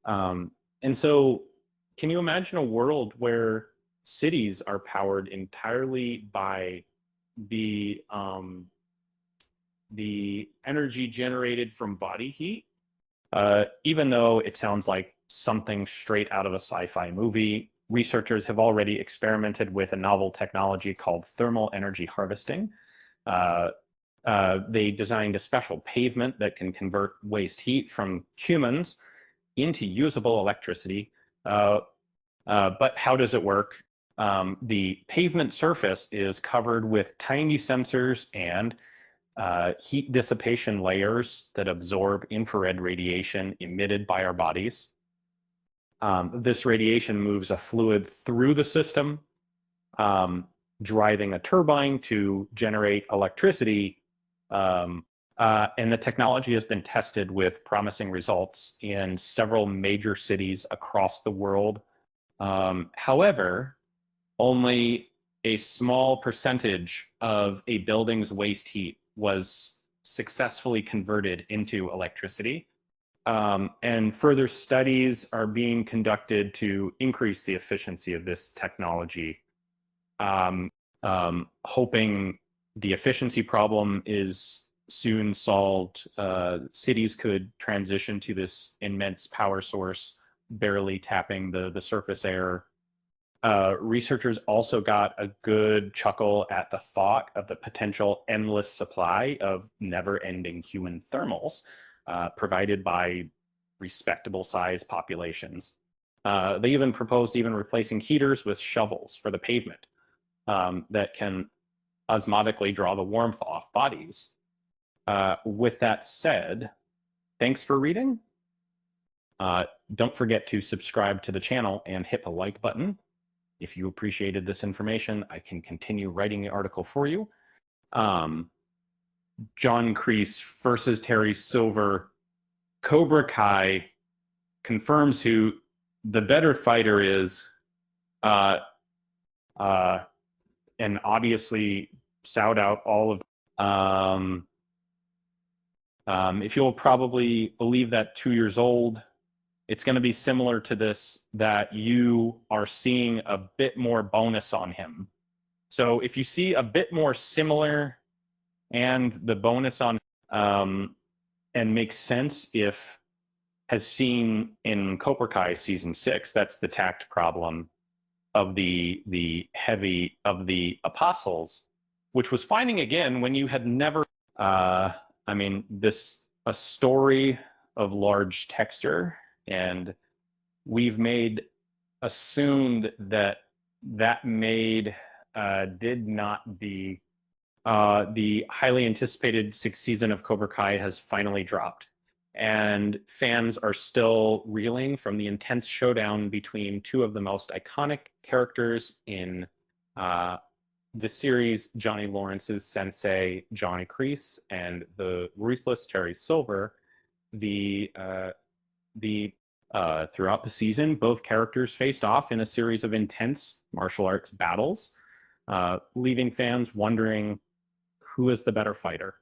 And so, can you imagine a world where cities are powered entirely by the the energy generated from body heat? Even though it sounds like something straight out of a sci-fi movie, researchers have already experimented with a novel technology called thermal energy harvesting. Uh, they designed a special pavement that can convert waste heat from humans into usable electricity. Uh, but how does it work? The pavement surface is covered with tiny sensors and heat dissipation layers that absorb infrared radiation emitted by our bodies. This radiation moves a fluid through the system, um, driving a turbine to generate electricity. Um, and the technology has been tested with promising results in several major cities across the world. However, only a small percentage of a building's waste heat was successfully converted into electricity. And further studies are being conducted to increase the efficiency of this technology, um, hoping the efficiency problem is soon solved. Cities could transition to this immense power source, barely tapping the surface air. Researchers also got a good chuckle at the thought of the potential endless supply of never-ending human thermals provided by respectable sized populations. They even proposed even replacing heaters with shovels for the pavement that can osmotically draw the warmth off bodies. With that said, thanks for reading. Don't forget to subscribe to the channel and hit the like button. If you appreciated this information, I can continue writing the article for you. John Kreese versus Terry Silver. Cobra Kai confirms who the better fighter is, and obviously shout out all of. If you'll probably believe that 2 years old, it's going to be similar to this, that you are seeing a bit more bonus on him. So if you see a bit more similar and the bonus on, and makes sense if has seen in Cobra Kai season 6, that's the tact problem of the heavy of the apostles, which was finding again when you had never, I mean, this a story of large texture, and we've assumed that made did not be the highly anticipated 6th season of Cobra Kai has finally dropped, and fans are still reeling from the intense showdown between two of the most iconic characters in the series, Johnny Lawrence's sensei, Johnny Kreese, and the ruthless Terry Silver. Throughout the season, both characters faced off in a series of intense martial arts battles, leaving fans wondering who is the better fighter.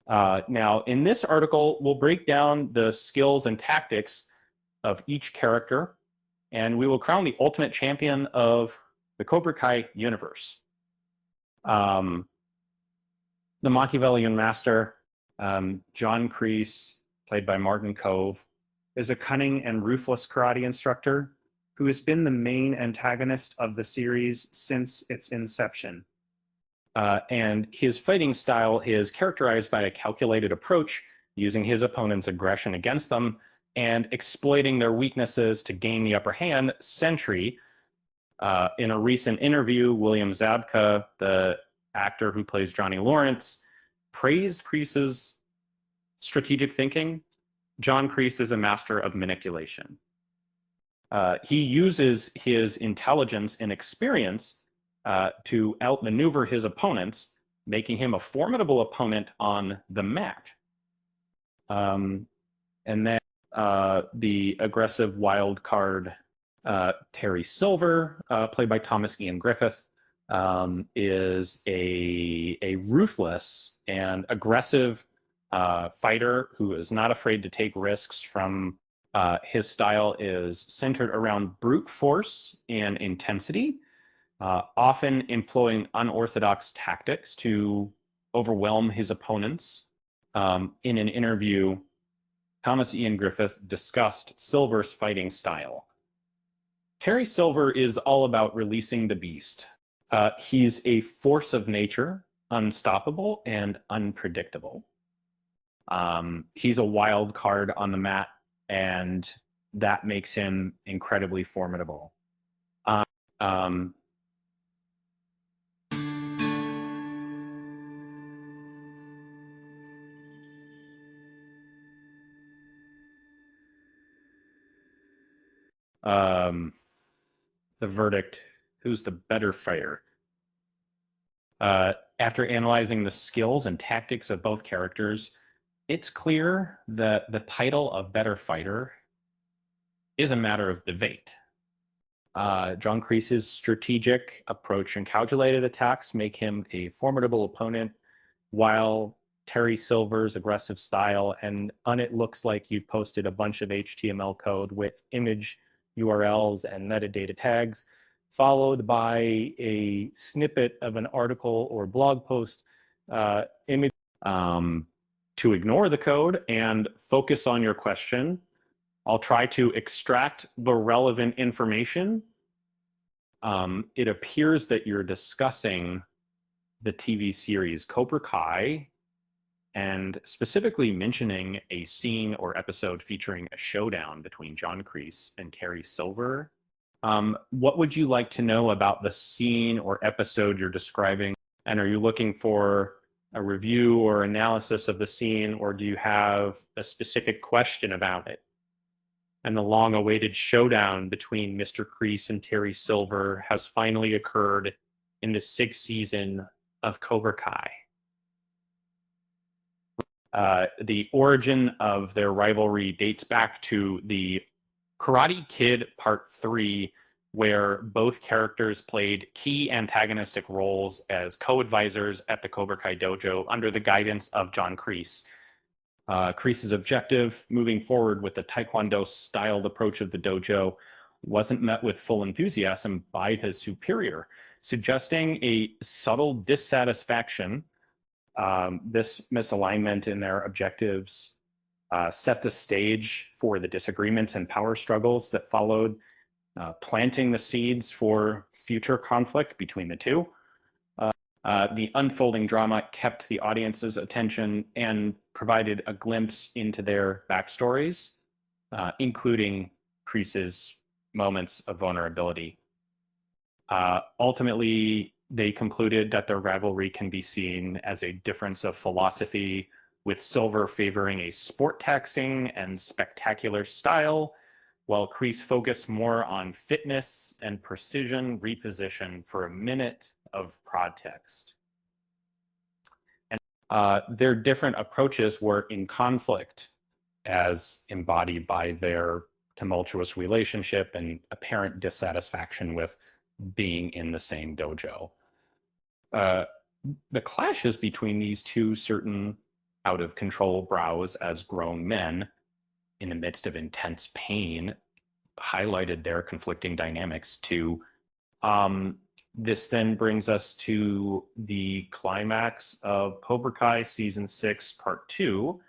Now, in this article, we'll break down the skills and tactics of each character, and we will crown the ultimate champion of the Cobra Kai universe. The Machiavellian master, John Kreese, played by Martin Kove, is a cunning and ruthless karate instructor who has been the main antagonist of the series since its inception. And his fighting style is characterized by a calculated approach, using his opponent's aggression against them and exploiting their weaknesses to gain the upper hand. Sentry, in a recent interview, William Zabka, the actor who plays Johnny Lawrence, praised Kreese's strategic thinking. John Kreese is a master of manipulation. He uses his intelligence and experience to outmaneuver his opponents, making him a formidable opponent on the mat. And then the aggressive wild card Terry Silver, played by Thomas Ian Griffith, is a ruthless and aggressive fighter who is not afraid to take risks from His style is centered around brute force and intensity, often employing unorthodox tactics to overwhelm his opponents. In an interview, Thomas Ian Griffith discussed Silver's fighting style. Terry Silver is all about releasing the beast. He's a force of nature, unstoppable and unpredictable. He's a wild card on the mat, and that makes him incredibly formidable. Um, um, the verdict: who's the better fighter? After analyzing the skills and tactics of both characters, it's clear that the title of better fighter is a matter of debate. John Kreese's strategic approach and calculated attacks make him a formidable opponent, while Terry Silver's aggressive style, and on it looks like you posted a bunch of HTML code with image URLs and metadata tags, followed by a snippet of an article or blog post image to ignore the code and focus on your question. I'll try to extract the relevant information. It appears that you're discussing the TV series Cobra Kai, and specifically mentioning a scene or episode featuring a showdown between John Kreese and Terry Silver. What would you like to know about the scene or episode you're describing? And are you looking for a review or analysis of the scene, or do you have a specific question about it? And the long-awaited showdown between Mr. Kreese and Terry Silver has finally occurred in the 6th season of Cobra Kai. The origin of their rivalry dates back to the Karate Kid Part 3, where both characters played key antagonistic roles as co-advisors at the Cobra Kai dojo under the guidance of John Kreese. Kreese's objective, moving forward with the Taekwondo-styled approach of the dojo, wasn't met with full enthusiasm by his superior, suggesting a subtle dissatisfaction. This misalignment in their objectives set the stage for the disagreements and power struggles that followed, planting the seeds for future conflict between the two. The unfolding drama kept the audience's attention and provided a glimpse into their backstories, including Kreese's moments of vulnerability. Ultimately, they concluded that their rivalry can be seen as a difference of philosophy, with Silver favoring a sport taxing and spectacular style, while Kreese focused more on fitness and precision reposition for a minute of prod text. And their different approaches were in conflict, as embodied by their tumultuous relationship and apparent dissatisfaction with being in the same dojo. The clashes between these two certain out-of-control brows as grown men in the midst of intense pain highlighted their conflicting dynamics too. This then brings us to the climax of Cobra Kai Season 6, Part 2,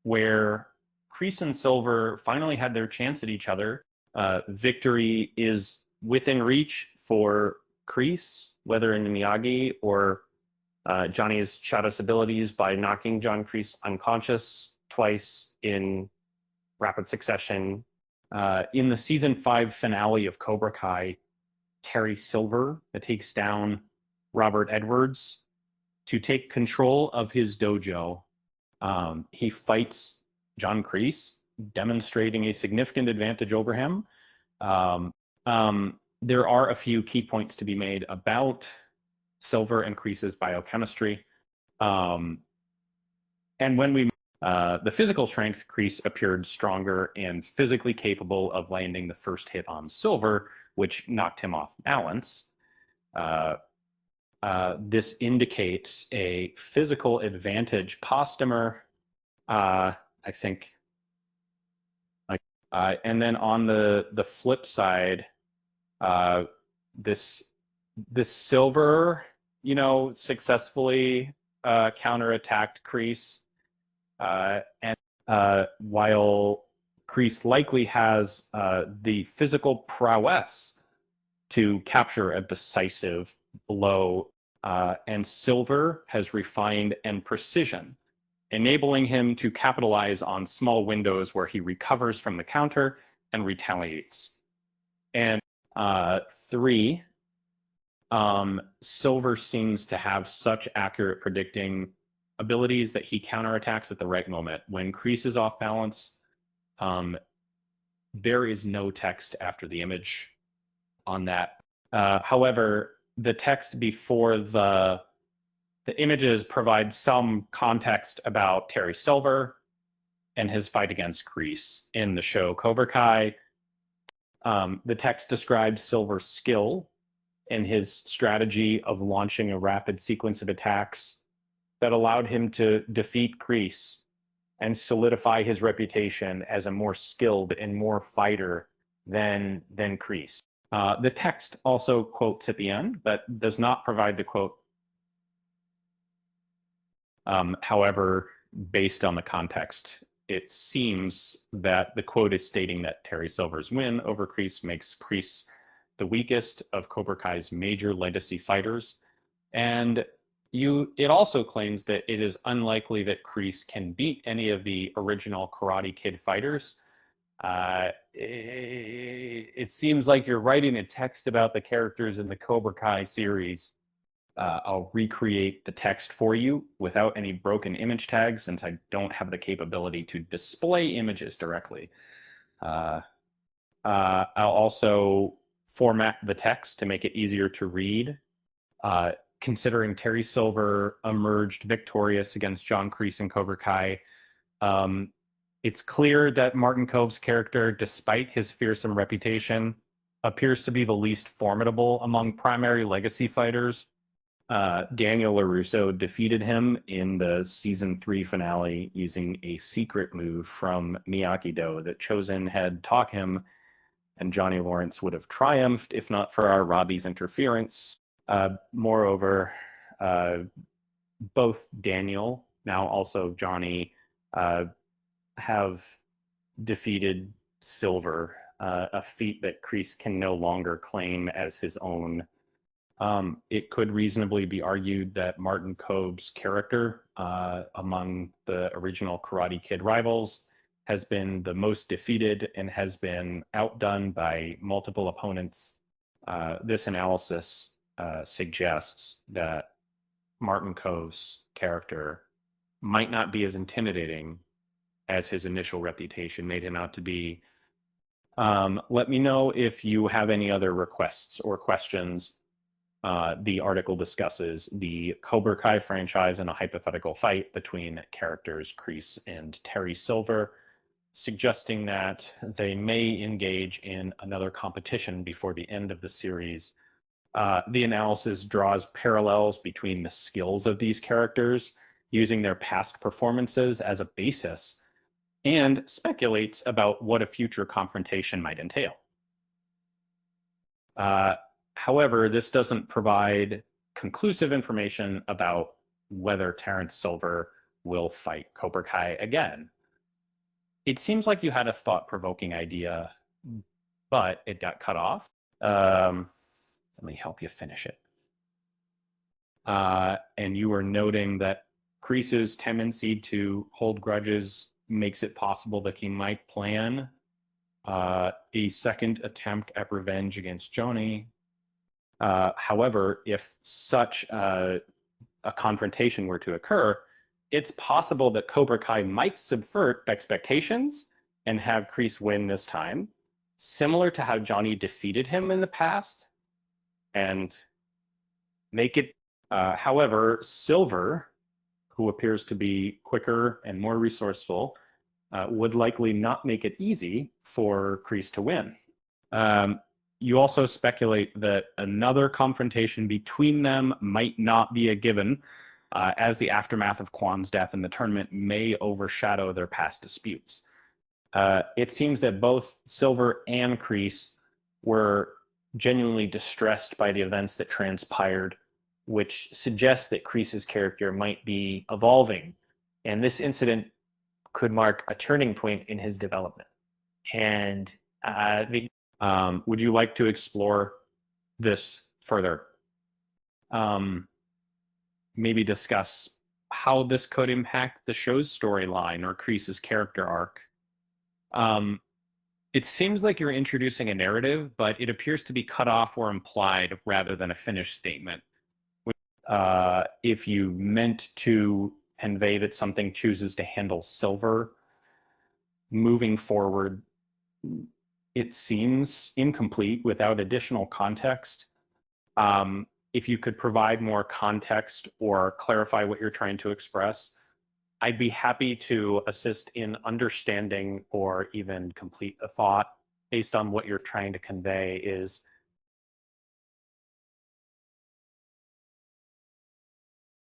where Kreese and Silver finally had their chance at each other. Victory is within reach for Kreese, whether in Miyagi or Johnny's shot his abilities by knocking John Kreese unconscious twice in rapid succession. In the Season 5 finale of Cobra Kai, Terry Silver takes down Robert Edwards to take control of his dojo. He fights John Kreese, demonstrating a significant advantage over him. There are a few key points to be made about Silver and Kreese's biochemistry. And when we the physical strength, Kreese appeared stronger and physically capable of landing the first hit on Silver, which knocked him off balance. This indicates a physical advantage. Postumer, I think, And then on the flip side, uh, this this Silver, successfully counterattacked Kreese, and while Kreese likely has the physical prowess to capture a decisive blow, and Silver has refined and precision, enabling him to capitalize on small windows where he recovers from the counter and retaliates. And three, Silver seems to have such accurate predicting abilities that he counterattacks at the right moment. When Kreese is off balance, um, there is no text after the image on that. However, the text before the images provide some context about Terry Silver and his fight against Kreese in the show Cobra Kai. The text describes Silver's skill and his strategy of launching a rapid sequence of attacks that allowed him to defeat Kreese and solidify his reputation as a more skilled and more fighter than Kreese. The text also quotes at the end, but does not provide the quote. However, based on the context, it seems that the quote is stating that Terry Silver's win over Kreese makes Kreese the weakest of Cobra Kai's major legacy fighters, and it also claims that it is unlikely that Kreese can beat any of the original Karate Kid fighters. It seems like you're writing a text about the characters in the Cobra Kai series. I'll recreate the text for you without any broken image tags, since I don't have the capability to display images directly. I'll also format the text to make it easier to read. Considering Terry Silver emerged victorious against John Kreese in Cobra Kai, it's clear that Martin Kove's character, despite his fearsome reputation, appears to be the least formidable among primary legacy fighters. Daniel LaRusso defeated him in the season 3 finale using a secret move from Miyagi-Do that Chozen had taught him, and Johnny Lawrence would have triumphed if not for our Robbie's interference. Moreover, both Daniel, now also Johnny, have defeated Silver, a feat that Kreese can no longer claim as his own. It could reasonably be argued that Martin Kove's character, among the original Karate Kid rivals, has been the most defeated and has been outdone by multiple opponents. This analysis suggests that Martin Kove's character might not be as intimidating as his initial reputation made him out to be. Let me know if you have any other requests or questions. The article discusses the Cobra Kai franchise and a hypothetical fight between characters Kreese and Terry Silver, suggesting that they may engage in another competition before the end of the series. The analysis draws parallels between the skills of these characters, using their past performances as a basis, and speculates about what a future confrontation might entail. However, this doesn't provide conclusive information about whether Terrence Silver will fight Cobra Kai again. It seems like you had a thought-provoking idea, but it got cut off. Let me help you finish it. And you were noting that Kreese's tendency to hold grudges makes it possible that he might plan a second attempt at revenge against Johnny. However, if such a confrontation were to occur, it's possible that Cobra Kai might subvert expectations and have Kreese win this time, similar to how Johnny defeated him in the past, and make it. However, Silver, who appears to be quicker and more resourceful, would likely not make it easy for Kreese to win. You also speculate that another confrontation between them might not be a given, as the aftermath of Kwan's death in the tournament may overshadow their past disputes. It seems that both Silver and Kreese were genuinely distressed by the events that transpired, which suggests that Kreese's character might be evolving, and this incident could mark a turning point in his development. And would you like to explore this further? Um, Maybe discuss how this could impact the show's storyline or Kreese's character arc. Um, it seems like you're introducing a narrative, but it appears to be cut off or implied rather than a finished statement. If you meant to convey that something chooses to handle Silver moving forward, it seems incomplete without additional context. If you could provide more context or clarify what you're trying to express, I'd be happy to assist in understanding or even complete a thought based on what you're trying to convey is